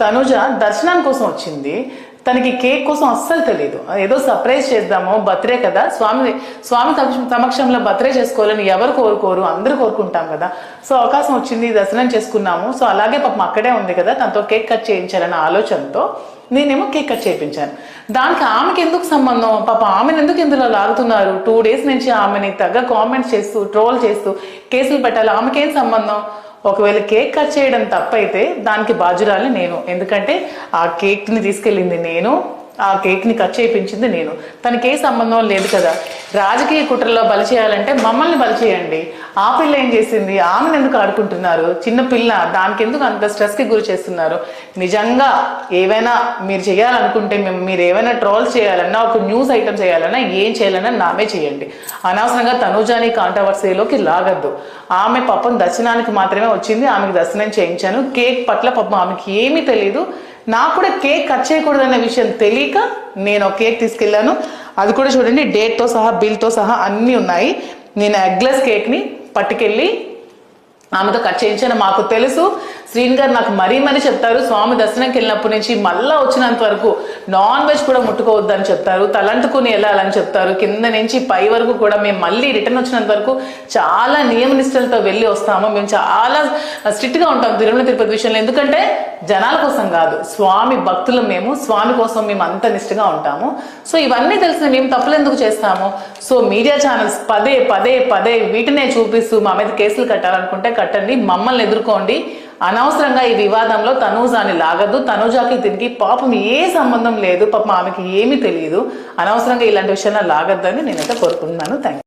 తనుజ దర్శనం కోసం వచ్చింది. తనకి కేక్ కోసం అస్సలు తెలియదు. ఏదో సర్ప్రైజ్ చేద్దాము, బర్త్డే కదా, స్వామి సమక్షంలో బర్త్డే చేసుకోవాలని ఎవరు కోరుకోరు, అందరూ కోరుకుంటాం కదా. సో అవకాశం వచ్చింది, దర్శనం చేసుకున్నాము. సో అలాగే పాపం అక్కడే ఉంది కదా, తనతో కేక్ కట్ చేయించాలన్న ఆలోచనతో నేనేమో కేక్ కట్ చేయించాను. దానికి ఆమెకి ఎందుకు సంబంధం? పాప ఆమెను ఎందుకు ఇందులో లాగుతున్నారు? 2 days నుంచి ఆమెని తగ్గ కామెంట్స్ చేస్తూ, ట్రోల్ చేస్తూ కేసులు పెట్టాలి. ఆమెకేం సంబంధం? ఒకవేళ కేక్ కట్ చేయడం తప్పైతే దానికి బాధ్యురాలి నేను. ఎందుకంటే ఆ కేక్ని తీసుకెళ్ళింది నేను, ఆ కేక్ని కట్ చేయించింది నేను. తనకి ఏ సంబంధం లేదు కదా. రాజకీయ కుట్రలో బలి చేయాలంటే మమ్మల్ని బలి చేయండి. ఆ పిల్ల ఏం చేసింది? ఆమెను ఎందుకు ఆడుకుంటున్నారు? చిన్న పిల్ల, దానికి ఎందుకు అంత స్ట్రెస్కి గురి చేస్తున్నారు? నిజంగా ఏవైనా మీరు చేయాలనుకుంటే, మీరు ఏమైనా ట్రోల్స్ చేయాలన్నా, ఒక న్యూస్ ఐటమ్ చేయాలన్నా, ఏం చేయాలన్నా నామే చేయండి. అనవసరంగా తనుజాని కాంట్రవర్సీలోకి లాగద్దు. ఆమె పాపం దర్శనానికి మాత్రమే వచ్చింది, ఆమెకి దర్శనం చేయించాను. కేక్ పట్ల పాపం ఆమెకి ఏమీ తెలియదు. నాకు కూడా కేక్ కట్ చేయకూడదన్న విషయం తెలియక నేను ఒక కేక్ తీసుకెళ్ళాను. అది కూడా చూడండి, డేట్తో సహా, బిల్తో సహా అన్నీ ఉన్నాయి. నేను ఎగ్లెస్ కేక్ని పట్టుకెళ్ళి ఆమెతో కట్ చేయించాను. మాకు తెలుసు, శ్రీన్ గారు నాకు మరీ చెప్తారు, స్వామి దర్శనంకి వెళ్ళినప్పటి నుంచి మళ్ళా వచ్చినంత వరకు నాన్ వెజ్ కూడా ముట్టుకోవద్దని చెప్తారు, తలంటుకుని వెళ్ళాలని చెప్తారు. కింద నుంచి పై వరకు కూడా మేము మళ్ళీ రిటర్న్ వచ్చినంత వరకు చాలా నియమ నిష్టలతో వెళ్ళి వస్తాము. మేము చాలా స్ట్రిక్ట్గా ఉంటాం తిరుమల తిరుపతి విషయంలో. ఎందుకంటే జనాల కోసం కాదు, స్వామి భక్తులు మేము, స్వామి కోసం మేము అంత నిష్టగా ఉంటాము. సో ఇవన్నీ తెలిసిన మేము తప్పులు ఎందుకు చేస్తాము? సో మీడియా ఛానల్స్ పదే పదే పదే వీటినే చూపిస్తూ మా మీద కేసులు కట్టాలనుకుంటే కట్టండి, మమ్మల్ని ఎదుర్కోండి. అనవసరంగా ఈ వివాదంలో తనూజాని లాగద్దు. తనూజాకి దీనికి పాపం ఏ సంబంధం లేదు, పాపం ఆమెకి ఏమీ తెలియదు. అనవసరంగా ఇలాంటి విషయాల్లో లాగద్దని నేనైతే కోరుకుంటున్నాను. Thank you.